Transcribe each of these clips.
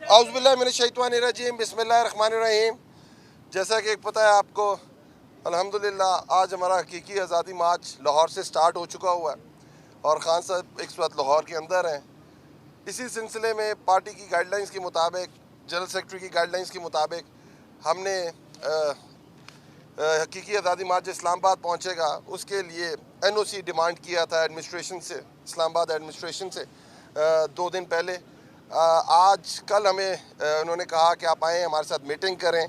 औज़ुबिल्लाहिमिनश्शैतानिर्रजीम बिस्मिल्लाहिर्रहमानिर्रहीम। जैसा कि पता है आपको, अल्हम्दुलिल्लाह आज हमारा हकीकी आज़ादी मार्च लाहौर से स्टार्ट हो चुका हुआ है और ख़ान साहब इस वक्त लाहौर के अंदर हैं। इसी सिलसिले में पार्टी की गाइडलाइंस के मुताबिक, जनरल सेक्रेटरी की गाइडलाइंस के मुताबिक हमने हकीकी आज़ादी मार्च इस्लामाबाद पहुँचेगा, उसके लिए NOC डिमांड किया था एडमिनिस्ट्रेशन से, इस्लामाबाद एडमिनिस्ट्रेशन से 2 दिन पहले। आज कल हमें उन्होंने कहा कि आप आएँ, हमारे साथ मीटिंग करें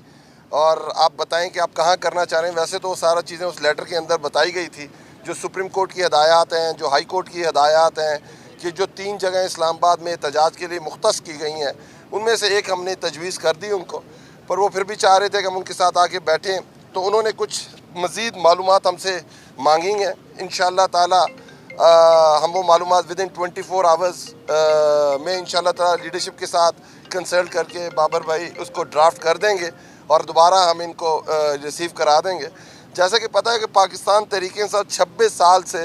और आप बताएं कि आप कहाँ करना चाह रहे हैं। वैसे तो सारा चीज़ें उस लेटर के अंदर बताई गई थी, जो सुप्रीम कोर्ट की हदायत हैं, जो हाई कोर्ट की हदायत हैं कि जो 3 जगह इस्लामाबाद में एहतजाज के लिए मुख्तस की गई हैं, उनमें से एक हमने तजवीज़ कर दी उनको, पर वो फिर भी चाह रहे थे कि हम उनके साथ आके बैठें। तो उन्होंने कुछ मज़ीद मालूमात हमसे मांगी हैं। इंशाअल्लाह ताला हम वो मालूमात विदिन 24 आवर्स में इंशाअल्लाह ताला लीडरशिप के साथ कंसल्ट करके बाबर भाई उसको ड्राफ्ट कर देंगे और दोबारा हम इनको रिसीव करा देंगे। जैसा कि पता है कि पाकिस्तान तहरीक-ए-इंसाफ 26 साल से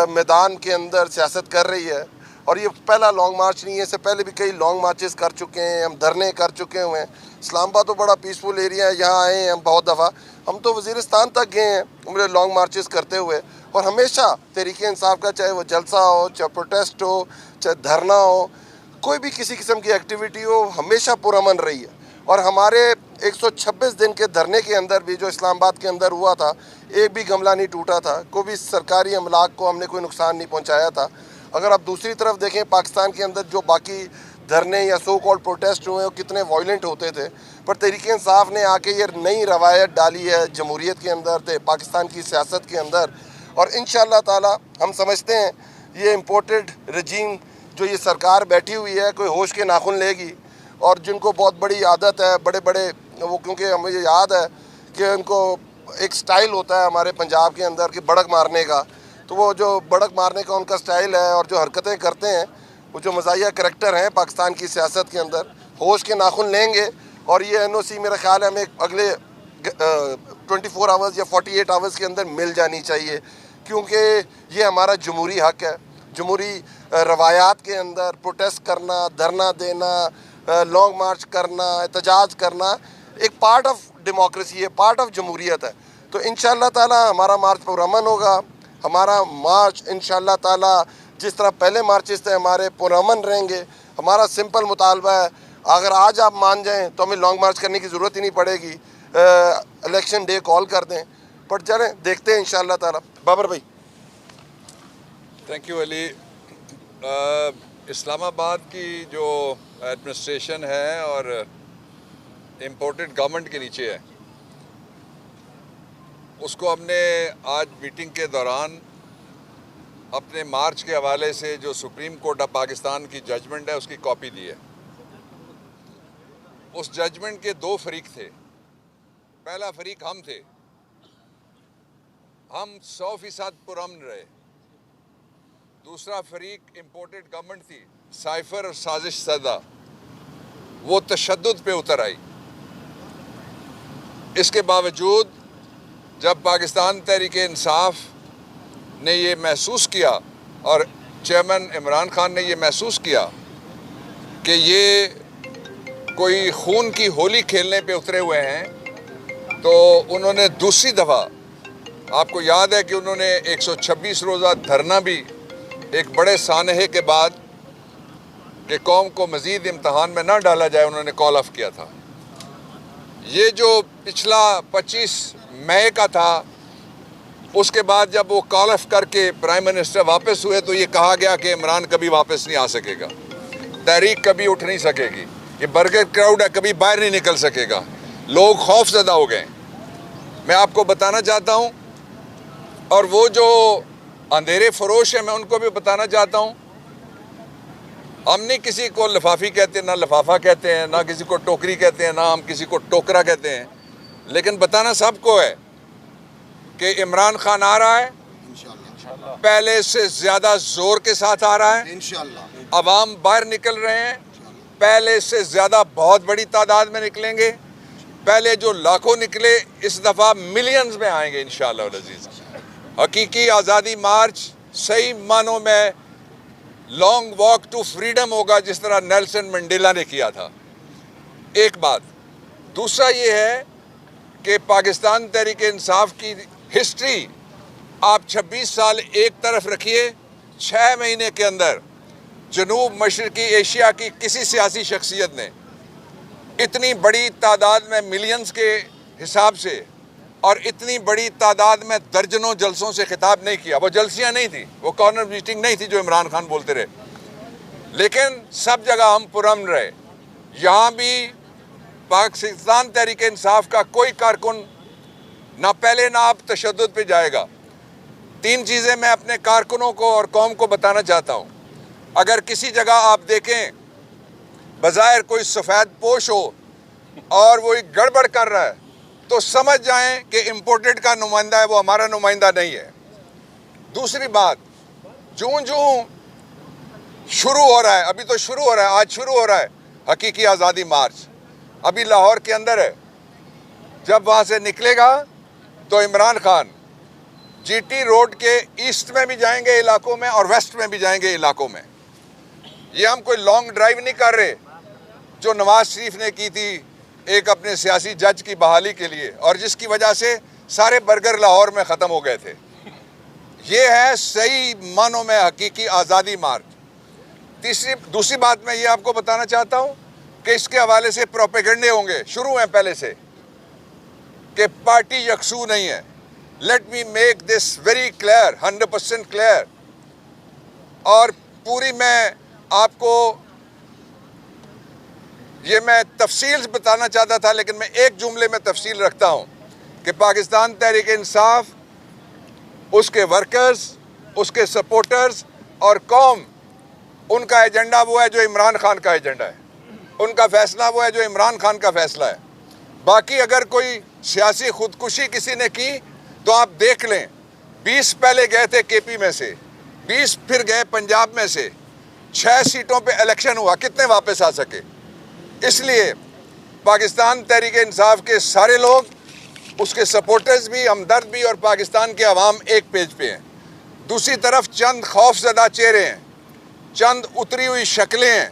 मैदान के अंदर सियासत कर रही है और ये पहला लॉन्ग मार्च नहीं है, इससे पहले भी कई लॉन्ग मार्चेस कर चुके हैं, हम धरने कर चुके हुए हैं। इस्लामाबाद तो बड़ा पीसफुल एरिया है, यहाँ आए हैं हम बहुत दफ़ा, हम तो वज़ीरिस्तान तक गए हैं लॉन्ग मार्चेस करते हुए, और हमेशा तहरीक-ए-इंसाफ का चाहे वो जलसा हो, चाहे प्रोटेस्ट हो, चाहे धरना हो, कोई भी किसी किस्म की एक्टिविटी हो, हमेशा पुरअमन रही है। और हमारे 126 दिन के धरने के अंदर भी जो इस्लामाबाद के अंदर हुआ था, एक भी गमला नहीं टूटा था, कोई भी सरकारी अमलाक को हमने कोई नुकसान नहीं पहुंचाया था। अगर आप दूसरी तरफ देखें, पाकिस्तान के अंदर जो बाकी धरने या सो कॉल्ड प्रोटेस्ट हुए, वो कितने वायलेंट होते थे, पर तहरीक-ए-इंसाफ ने आके ये नई रवायत डाली है जमहूरियत के अंदर, पाकिस्तान की सियासत के अंदर। और इंशाअल्लाह ताला हम समझते हैं ये इम्पोर्टेड रजीम जो ये सरकार बैठी हुई है, कोई होश के नाखून लेगी, और जिनको बहुत बड़ी आदत है बड़े बड़े वो, क्योंकि मुझे याद है कि उनको एक स्टाइल होता है हमारे पंजाब के अंदर कि बड़क मारने का, तो वो जो बड़क मारने का उनका स्टाइल है और जो हरकतें करते हैं, वो जो मज़ाहिया करैक्टर हैं पाकिस्तान की सियासत के अंदर, होश के नाखून लेंगे। और ये NOC मेरा ख्याल है हमें अगले 24 आवर्स या 48 आवर्स के अंदर मिल जानी चाहिए, क्योंकि ये हमारा जमहूरी हक़ है। जमहूरी रवायात के अंदर प्रोटेस्ट करना, धरना देना, लॉन्ग मार्च करना, एहतजाज करना एक पार्ट ऑफ डेमोक्रेसी है, पार्ट ऑफ जमहूरियत है। तो इंशाअल्लाह ताला हमारा मार्च पुरअमन होगा। हमारा मार्च इंशाअल्लाह ताला जिस तरह पहले मार्चेस थे हमारे, पुरअमन रहेंगे। हमारा सिंपल मुतालबा है, अगर आज आप मान जाएं तो हमें लॉन्ग मार्च करने की ज़रूरत ही नहीं पड़ेगी, इलेक्शन डे कॉल कर दें। पर चलें देखते हैं इंशाअल्लाह ताला। बाबर भाई। Thank you Ali. इस्लामाबाद की जो एडमिनिस्ट्रेशन है और इम्पोर्टेड गवर्नमेंट के नीचे है, उसको हमने आज मीटिंग के दौरान अपने मार्च के हवाले से जो सुप्रीम कोर्ट ऑफ पाकिस्तान की जजमेंट है उसकी कॉपी दी है। उस जजमेंट के 2 फरीक थे। पहला फरीक हम थे, हम 100% पुरअमन रहे। दूसरा फरीक इम्पोर्टेड गवर्नमेंट थी, साइफर और साजिश सदा, वो तशद्दुद पे उतर आई। इसके बावजूद जब पाकिस्तान तहरीक-ए-इंसाफ ने ये महसूस किया और चेयरमैन इमरान खान ने ये महसूस किया कि ये कोई खून की होली खेलने पे उतरे हुए हैं, तो उन्होंने दूसरी दफ़ा, आपको याद है कि उन्होंने 126 रोज़ा धरना भी एक बड़े सानहे के बाद कि कौम को मज़ीद इम्तहान में ना डाला जाए, उन्होंने कॉल ऑफ किया था। ये जो पिछला 25 मई का था, उसके बाद जब वो कॉल ऑफ करके प्राइम मिनिस्टर वापस हुए तो ये कहा गया कि इमरान कभी वापस नहीं आ सकेगा, तहरीक कभी उठ नहीं सकेगी, ये बर्गर क्राउड है, कभी बाहर नहीं निकल सकेगा। लोग खौफजदा हो गए। मैं आपको बताना चाहता हूँ, और वो जो अंधेरे फरोश है मैं उनको भी बताना चाहता हूँ, हम नहीं किसी को लिफाफी कहते हैं, ना लिफाफा कहते हैं, ना किसी को टोकरी कहते हैं, ना हम किसी को टोकरा कहते हैं, लेकिन बताना सबको है कि इमरान खान आ रहा है, पहले से ज़्यादा ज़ोर के साथ आ रहा है, इंशाअल्लाह। अवाम बाहर निकल रहे हैं, पहले से ज़्यादा बहुत बड़ी तादाद में निकलेंगे। पहले जो लाखों निकले, इस दफ़ा मिलियंस में आएंगे इंशाअल्लाह अज़ीज़। हकीकी आज़ादी मार्च सही मानों में लॉन्ग वॉक टू फ्रीडम होगा, जिस तरह नेल्सन मंडेला ने किया था। एक बात। दूसरा ये है कि पाकिस्तान तहरीक इंसाफ की हिस्ट्री आप 26 साल एक तरफ रखिए, 6 महीने के अंदर जनूब मशरकी एशिया की किसी सियासी शख्सियत ने इतनी बड़ी तादाद में मिलियंस के हिसाब से और इतनी बड़ी तादाद में दर्जनों जलसों से खिताब नहीं किया। वो जलसियाँ नहीं थी, वो कॉर्नर मीटिंग नहीं थी जो इमरान खान बोलते रहे, लेकिन सब जगह हम पुरअमन रहे। यहाँ भी पाकिस्तान तहरीक इंसाफ का कोई कारकुन ना पहले ना अब तशद्दुद पे जाएगा। 3 चीज़ें मैं अपने कारकुनों को और कौम को बताना चाहता हूँ। अगर किसी जगह आप देखें बज़ाहिर कोई सफ़ेद पोश हो और वो एक गड़बड़ कर रहा है, तो समझ जाएं कि इम्पोर्टेड का नुमाइंदा है, वो हमारा नुमाइंदा नहीं है। दूसरी बात, जूं शुरू हो रहा है, अभी तो शुरू हो रहा है, आज शुरू हो रहा है हकीकी आज़ादी मार्च, अभी लाहौर के अंदर है। जब वहाँ से निकलेगा तो इमरान खान जीटी रोड के ईस्ट में भी जाएंगे इलाकों में और वेस्ट में भी जाएंगे इलाकों में। ये हम कोई लॉन्ग ड्राइव नहीं कर रहे जो नवाज शरीफ ने की थी एक अपने सियासी जज की बहाली के लिए, और जिसकी वजह से सारे बर्गर लाहौर में ख़त्म हो गए थे। ये है सही मानों में हकीकी आज़ादी मार्च। दूसरी बात मैं ये आपको बताना चाहता हूँ कि इसके हवाले से प्रोपेगेंडे होंगे, शुरू हैं पहले से, कि पार्टी यकसू नहीं है। Let me make this very clear, 100% clear. और पूरी मैं आपको ये मैं तफसील बताना चाहता था, लेकिन मैं एक जुमले में तफसील रखता हूँ कि पाकिस्तान तहरीक इंसाफ, उसके वर्कर्स, उसके सपोर्टर्स और कौम, उनका एजेंडा वो है जो इमरान खान का एजेंडा है, उनका फैसला वो है जो इमरान खान का फैसला है। बाकी अगर कोई सियासी खुदकुशी किसी ने की तो आप देख लें, 20 पहले गए थे केपी में से, 20 फिर गए पंजाब में से, 6 सीटों पे इलेक्शन हुआ, कितने वापस आ सके? इसलिए पाकिस्तान तहरीक इंसाफ के सारे लोग, उसके सपोर्टर्स भी, हमदर्द भी और पाकिस्तान के अवाम एक पेज पे हैं। दूसरी तरफ चंद खौफजदा चेहरे हैं, चंद उतरी हुई शक्लें हैं,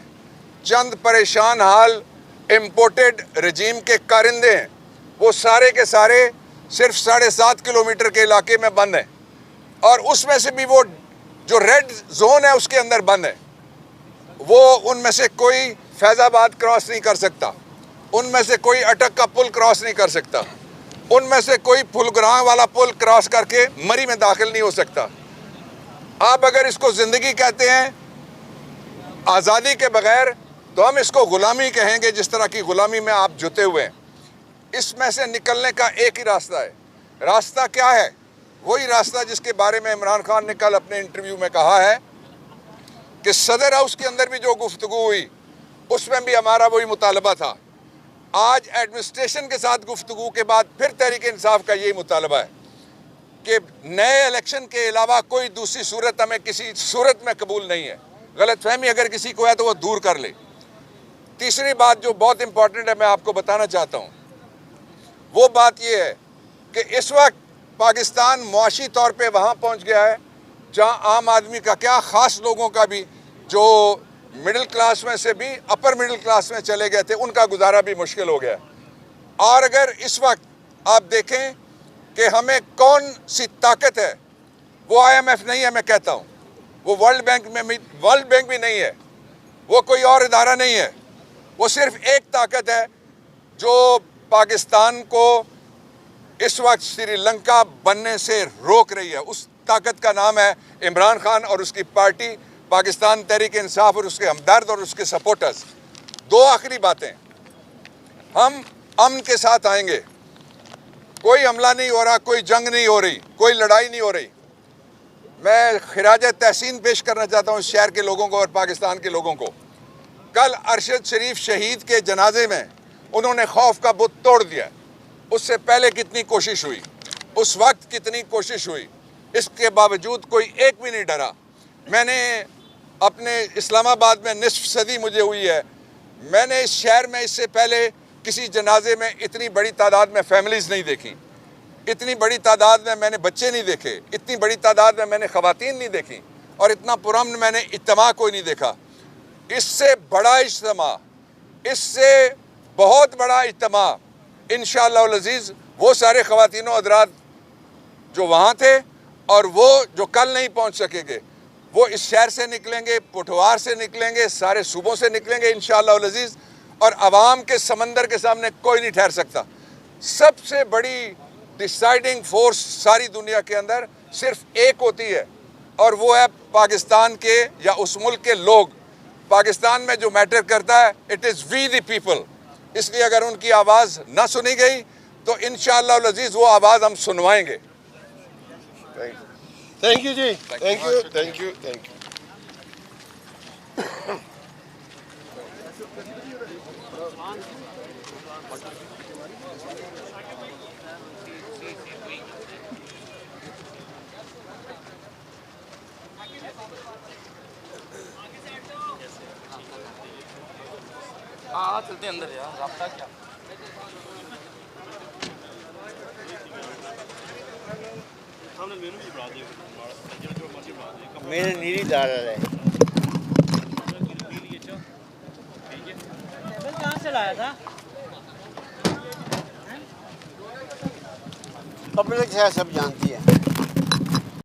चंद परेशान हाल इम्पोर्टेड रजीम के कारिंदे हैं। वो सारे के सारे सिर्फ 7.5 किलोमीटर के इलाके में बंद हैं, और उसमें से भी वो जो रेड जोन है उसके अंदर बंद है। वो उनमें से कोई फैज़ाबाद क्रॉस नहीं कर सकता, उनमें से कोई अटक का पुल क्रॉस नहीं कर सकता, उनमें से कोई फुलग्रां वाला पुल क्रॉस करके मरी में दाखिल नहीं हो सकता। आप अगर इसको ज़िंदगी कहते हैं आज़ादी के बगैर, तो हम इसको ग़ुलामी कहेंगे, जिस तरह की ग़ुलामी में आप जुते हुए हैं। इसमें से निकलने का एक ही रास्ता है। रास्ता क्या है? वही रास्ता जिसके बारे में इमरान खान ने कल अपने इंटरव्यू में कहा है कि सदर हाउस के अंदर भी जो गुफ्तगू हुई उसमें भी हमारा वही मुतालबा था। आज एडमिनिस्ट्रेशन के साथ गुफ्तगू के बाद फिर तहरीक इंसाफ का यही मुतालबा है कि नए इलेक्शन के अलावा कोई दूसरी सूरत हमें किसी सूरत में कबूल नहीं है। गलतफहमी अगर किसी को है तो वह दूर कर ले। तीसरी बात जो बहुत इंपॉर्टेंट है, मैं आपको बताना चाहता हूँ, वो बात ये है कि इस वक्त पाकिस्तान मुआशी तौर पे वहाँ पहुँच गया है जहाँ आम आदमी का क्या, ख़ास लोगों का भी, जो मिडिल क्लास में से भी अपर मिडिल क्लास में चले गए थे, उनका गुजारा भी मुश्किल हो गया। और अगर इस वक्त आप देखें कि हमें कौन सी ताकत है, वो IMF नहीं है, मैं कहता हूँ, वो वर्ल्ड बैंक भी नहीं है, वो कोई और इदारा नहीं है। वो सिर्फ एक ताकत है जो पाकिस्तान को इस वक्त श्रीलंका बनने से रोक रही है। उस ताकत का नाम है इमरान खान और उसकी पार्टी पाकिस्तान तहरीक इंसाफ और उसके हमदर्द और उसके सपोर्टर्स। 2 आखिरी बातें, हम अमन के साथ आएंगे, कोई हमला नहीं हो रहा, कोई जंग नहीं हो रही, कोई लड़ाई नहीं हो रही। मैं खिराज तहसीन पेश करना चाहता हूँ इस शहर के लोगों को और पाकिस्तान के लोगों को। कल अरशद शरीफ शहीद के जनाजे में उन्होंने खौफ का बुत तोड़ दिया। उससे पहले कितनी कोशिश हुई, उस वक्त कितनी कोशिश हुई, इसके बावजूद कोई एक भी नहीं डरा। मैंने अपने इस्लामाबाद में निस्फ सदी मुझे हुई है, मैंने इस शहर में इससे पहले किसी जनाजे में इतनी बड़ी तादाद में फैमिलीज़ नहीं देखी, इतनी बड़ी तादाद में मैंने बच्चे नहीं देखे, इतनी बड़ी तादाद में मैंने ख़वातीन नहीं देखी, और इतना पुरअमन मैंने इज्तिमा कोई नहीं देखा। इससे बड़ा इज्तिमा, इससे बहुत बड़ा इज्तिमा इंशाअल्लाह अज़ीज़ वो सारे ख़वातीनो हज़रात जो वहाँ थे और वो जो कल नहीं पहुँच सकेंगे वो इस शहर से निकलेंगे, पुठवार से निकलेंगे, सारे सूबों से निकलेंगे इंशाअल्लाह अज़ीज़। और आवाम के समंदर के सामने कोई नहीं ठहर सकता। सबसे बड़ी डिसाइडिंग फोर्स सारी दुनिया के अंदर सिर्फ एक होती है और वो है पाकिस्तान के या उस मुल्क के लोग। पाकिस्तान में जो मैटर करता है it is we the people. इसलिए अगर उनकी आवाज़ ना सुनी गई तो इंशाअल्लाह अज़ीज़ वो आवाज़ हम सुनवाएंगे। थैंक यू जी, thank you, thank you, thank you. हाँ चलते अंदर यार, रास्ता क्या मेरे नीली दाल है। कहाँ से लाया था? पब्लिक है, सब जानती है।